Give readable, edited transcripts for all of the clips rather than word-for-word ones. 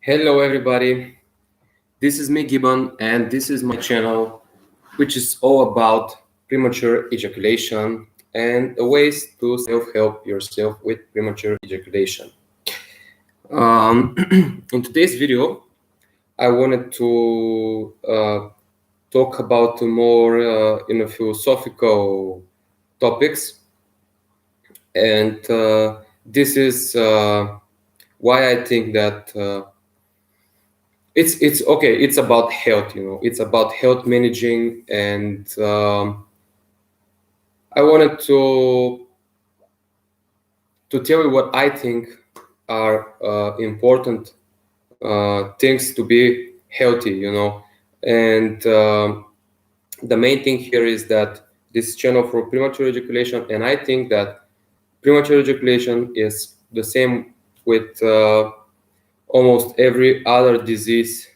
Hello, everybody. This is me, Gibbon, and this is my channel, which is all about premature ejaculation and ways to self-help yourself with premature ejaculation. In today's video, I wanted to talk about more philosophical topics, and this is why I think that. It's okay. It's about health, it's about health managing, and I wanted to tell you what I think are important things to be healthy, and the main thing here is that this channel for premature ejaculation, and I think that premature ejaculation is the same with almost every other disease,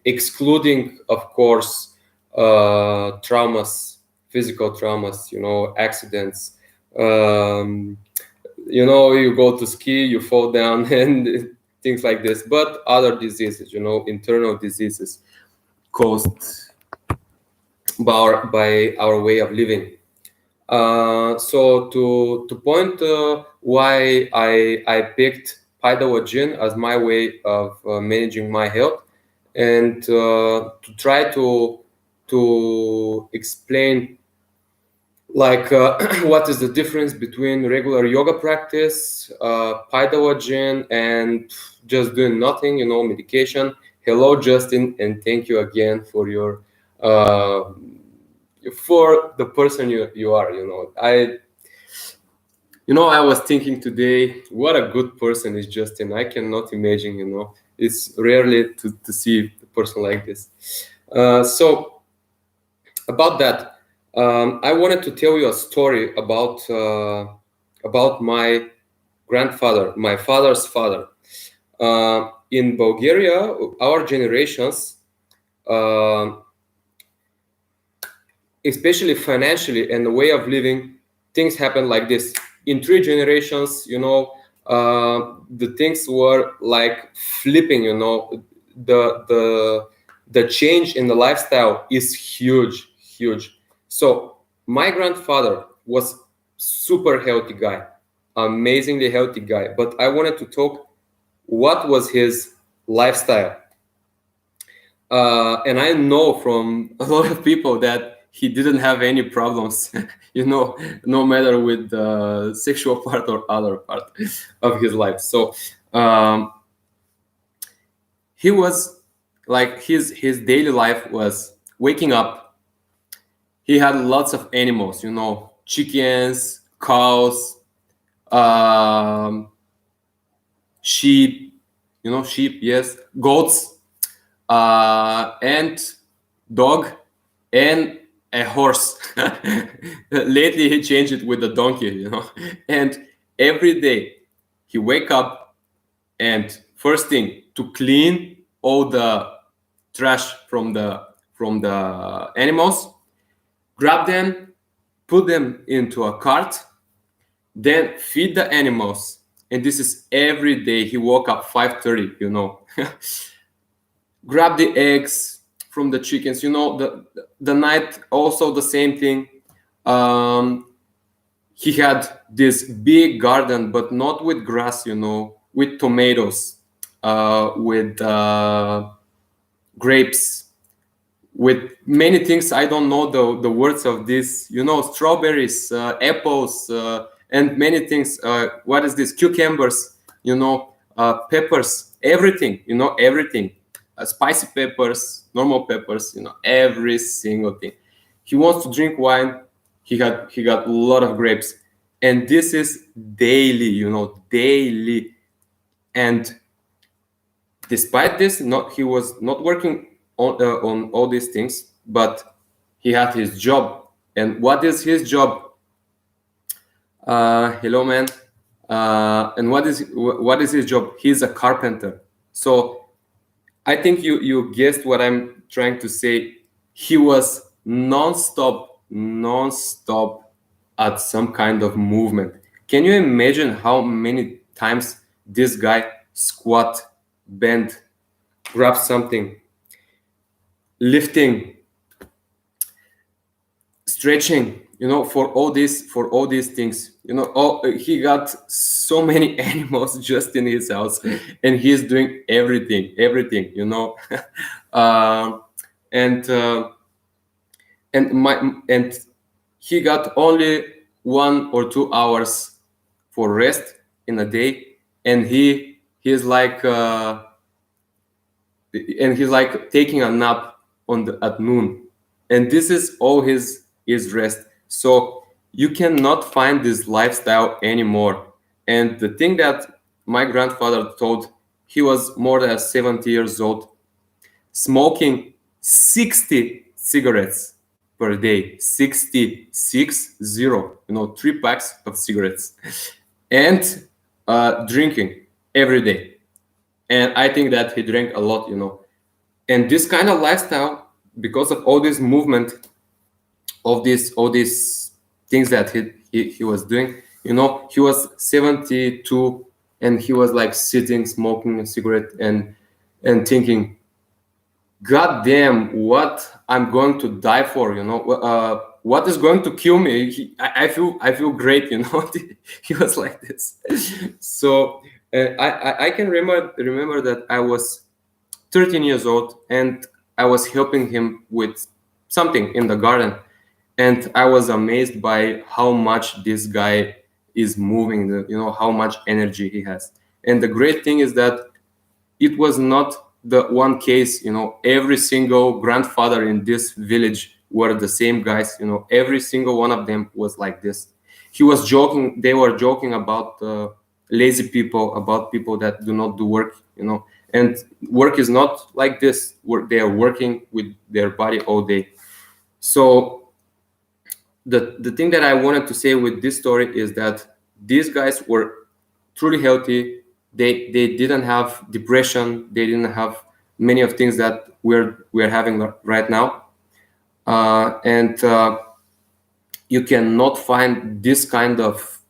excluding, of course, traumas, physical traumas, accidents. You go to ski, you fall down, and things like this. But other diseases, internal diseases caused by our way of living. So to point why I picked Pydawa as my way of managing my health, and to try to explain like what is the difference between regular yoga practice, Pydawa and just doing nothing, medication. Hello, Justin, and thank you again for your for the person you are. I was thinking today, what a good person is Justin. I cannot imagine, it's rarely to see a person like this. So about that, I wanted to tell you a story about my grandfather, my father's father. In Bulgaria, our generations, especially financially and the way of living, things happen like this. In 3 generations, the things were like flipping. The change in the lifestyle is huge, huge. So my grandfather was super healthy guy, amazingly healthy guy. But I wanted to talk what was his lifestyle. And I know from a lot of people that he didn't have any problems, no matter with the sexual part or other part of his life. So he was like his daily life was waking up. He had lots of animals, chickens, cows, sheep, sheep, yes, goats, and dog, and a horse. Lately he changed it with a donkey, and every day he wake up, and first thing to clean all the trash from the animals, grab them, put them into a cart, then feed the animals. And this is every day. He woke up 5:30, grab the eggs from the chickens, the night also the same thing. He had this big garden, but not with grass, with tomatoes, with grapes, with many things. I don't know the words of this, strawberries, apples, and many things. What is this? Cucumbers, peppers, everything, everything. Spicy peppers, normal peppers, every single thing. He wants to drink wine. He got a lot of grapes, and this is daily, daily. And despite this, he was not working on all these things, but he had his job. And what is his job? Hello, man. And what is his job? He's a carpenter. So I think you guessed what I'm trying to say. He was non-stop at some kind of movement. Can you imagine how many times this guy squat bend, grab something, lifting, stretching, for all these things, he got so many animals just in his house, and he's doing everything, um, and and he got only 1 or 2 hours for rest in a day, and he's like taking a nap at noon, and this is all his rest. So you cannot find this lifestyle anymore. And the thing that my grandfather told, he was more than 70 years old, smoking 60 cigarettes per day, 60, 3 packs of cigarettes, and drinking every day. And I think that he drank a lot, and this kind of lifestyle, because of all this movement of all these things that he was doing, he was 72, and he was like sitting, smoking a cigarette, and thinking, God damn, what I'm going to die for, what is going to kill me? I feel great, he was like this. So I can remember that I was 13 years old, and I was helping him with something in the garden, and I was amazed by how much this guy is moving, how much energy he has. And the great thing is that it was not the one case, every single grandfather in this village were the same guys, every single one of them was like this. They were joking about lazy people, about people that do not do work, and work is not like this. They are working with their body all day. So the thing that I wanted to say with this story is that these guys were truly healthy. They didn't have depression. They didn't have many of things that we're having right now, and you cannot find this kind of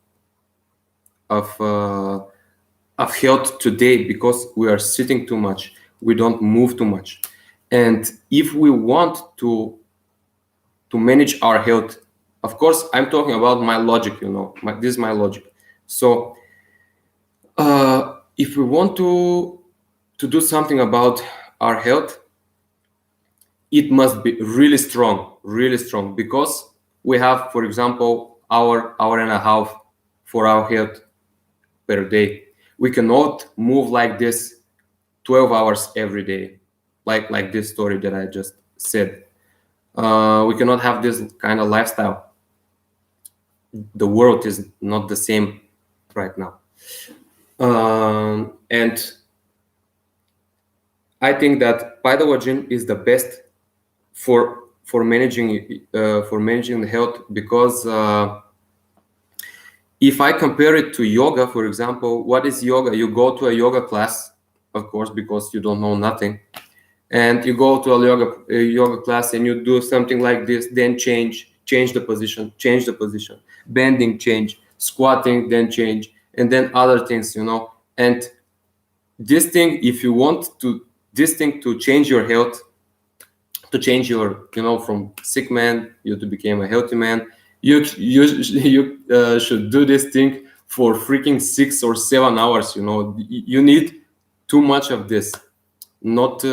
health today, because we are sitting too much. We don't move too much, and if we want to manage our health, of course, I'm talking about my logic. This is my logic. So if we want to do something about our health, it must be really strong, because we have, for example, hour and a half for our health per day. We cannot move like this 12 hours every day, like this story that I just said. We cannot have this kind of lifestyle. The world is not the same right now. And I think that Pythagogin is the best for managing the health, because if I compare it to yoga, for example, what is yoga? You go to a yoga class, of course, because you don't know nothing, and you go to a yoga class and you do something like this, then change the position, bending, change, squatting, then change, and then other things, and this thing, if you want to change your health, to change your, from sick man you to become a healthy man, you should do this thing for freaking 6 or 7 hours. You need too much of this. Not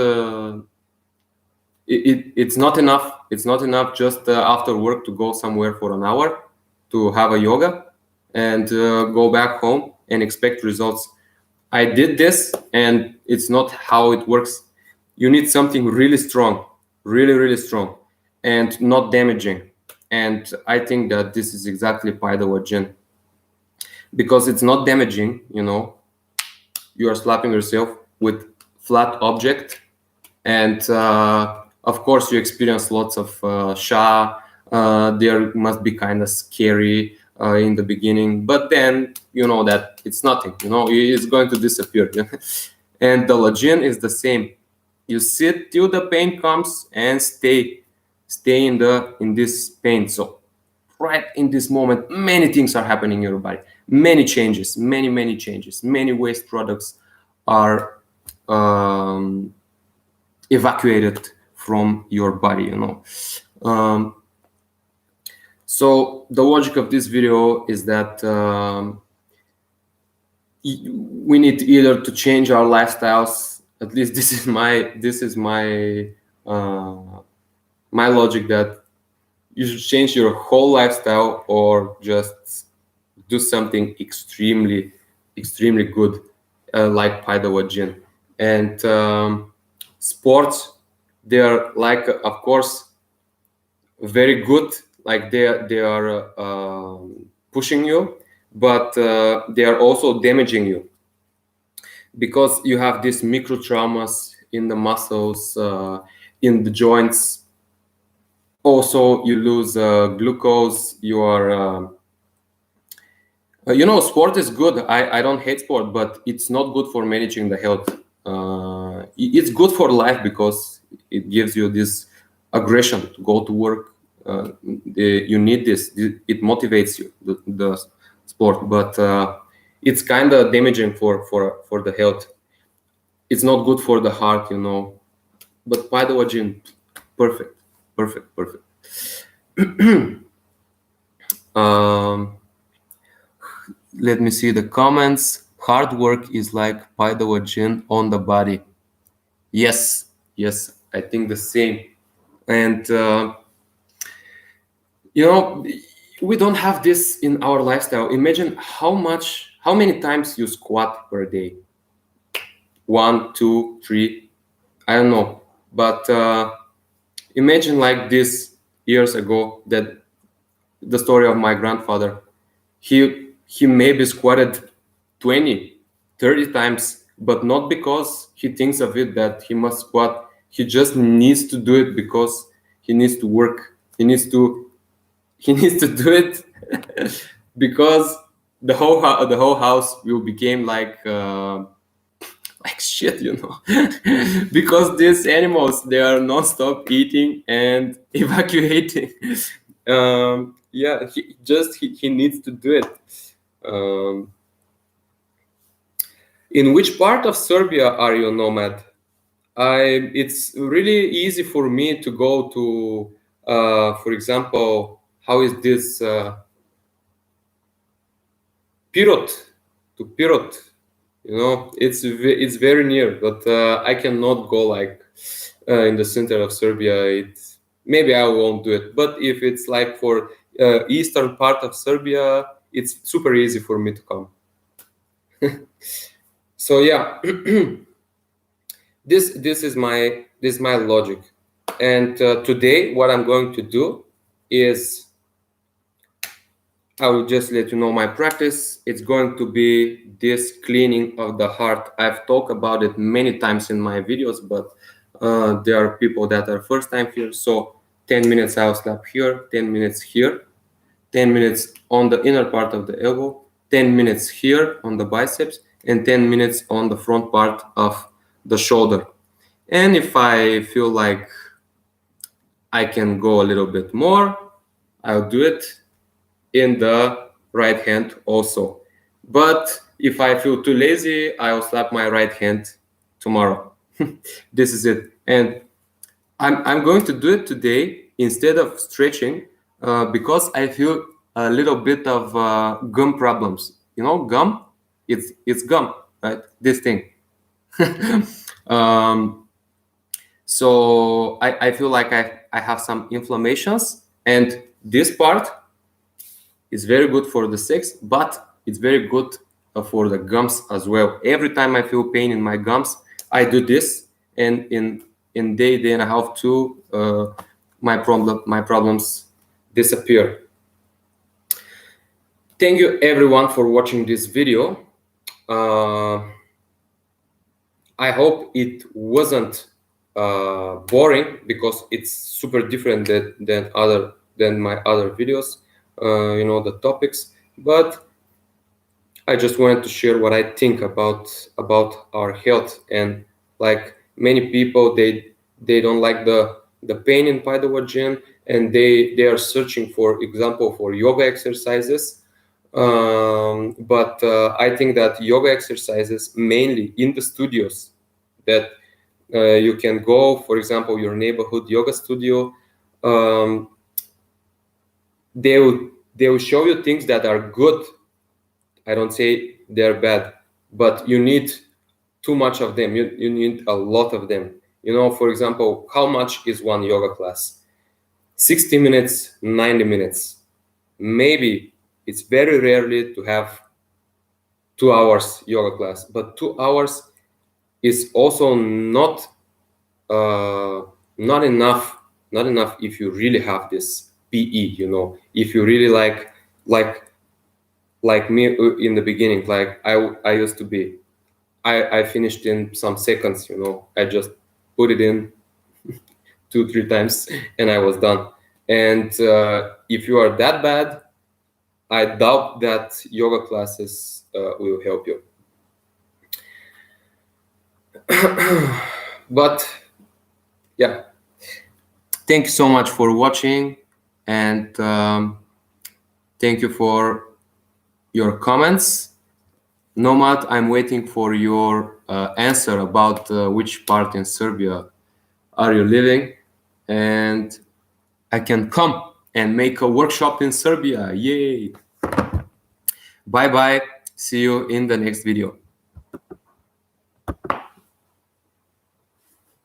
it's not enough. It's not enough just after work to go somewhere for an hour to have a yoga and go back home and expect results. I did this, and it's not how it works. You need something really strong, really strong, and not damaging. And I think that this is exactly Pythagogin, because it's not damaging. You are slapping yourself with flat object, and of course you experience lots of sha. There must be kind of scary in the beginning, but then you know that it's nothing. It's going to disappear. And the login is the same. You sit till the pain comes and stay in this pain. So right in this moment, many things are happening in your body, many changes, many changes, many waste products are evacuated from your body, you know. So the logic of this video is that we need either to change our lifestyles. At least this is my my logic, that you should change your whole lifestyle, or just do something extremely good, like Paidawa Gym. And sports, they are, like, of course, very good, like they are pushing you, but they are also damaging you, because you have these micro traumas in the muscles, in the joints. Also, you lose glucose. You are you know, sport is good. I don't hate sport, but it's not good for managing the health. It's good for life, because it gives you this aggression to go to work. You need this. It motivates you, the sport, but it's kind of damaging for the health. It's not good for the heart, you know. But by the way, gym, perfect. Let me see the comments. Hard work is like Paidawa on the body. Yes, I think the same. And you know, we don't have this in our lifestyle. Imagine how many times you squat per day. 1, 2, 3, I don't know. But imagine, like this years ago, that the story of my grandfather. He maybe squatted 20, 30 times, but not because he thinks of it that he must squat. He just needs to do it because he needs to work. He needs to do it because the whole house will become like shit, you know. Because these animals, they are non-stop eating and evacuating. Yeah, he needs to do it. In which part of Serbia are you, nomad? It's really easy for me to go to, for example, how is this, Pirot, to Pirot. You know, it's very near, but I cannot go like in the center of Serbia. Maybe I won't do it. But if it's like for eastern part of Serbia, it's super easy for me to come. So yeah, this is my logic. And today, what I'm going to do is, I will just let you know my practice. It's going to be this cleaning of the heart. I've talked about it many times in my videos, but there are people that are first time here. So 10 minutes I'll slap here, 10 minutes here, 10 minutes on the inner part of the elbow, 10 minutes here on the biceps, and 10 minutes on the front part of the shoulder. And if I feel like I can go a little bit more, I'll do it in the right hand also. But if I feel too lazy, I'll slap my right hand tomorrow. This is it. And I'm going to do it today instead of stretching, because I feel a little bit of gum problems. You know, gum, it's gum, right? This thing. So I feel like I have some inflammations, and this part is very good for the sex, but it's very good for the gums as well. Every time I feel pain in my gums, I do this, and in day and a half too, my problems disappear. Thank you everyone for watching this video. I hope it wasn't boring, because it's super different than my other videos. You know, the topics, but I just wanted to share what I think about our health. And like many people, they don't like the pain in Paidawa gym, and they are searching for example for yoga exercises. But I think that yoga exercises mainly in the studios, that you can go, for example, your neighborhood yoga studio. um, they will show you things that are good. I don't say they're bad, but you need too much of them. You need a lot of them. You know, for example, how much is one yoga class? 60 minutes, 90 minutes. Maybe it's very rarely to have 2 hours yoga class, but 2 hours is also uh, not enough. Not enough if you really have this PE. You know, if you really like like me in the beginning, like I used to be. I finished in some seconds. You know, I just put it in 2 3 times and I was done. And if you are that bad, I doubt that yoga classes will help you. But yeah, thank you so much for watching, and thank you for your comments. Nomad, I'm waiting for your answer about which part in Serbia are you living, and I can come and make a workshop in Serbia. Yay! Bye bye. See you in the next video.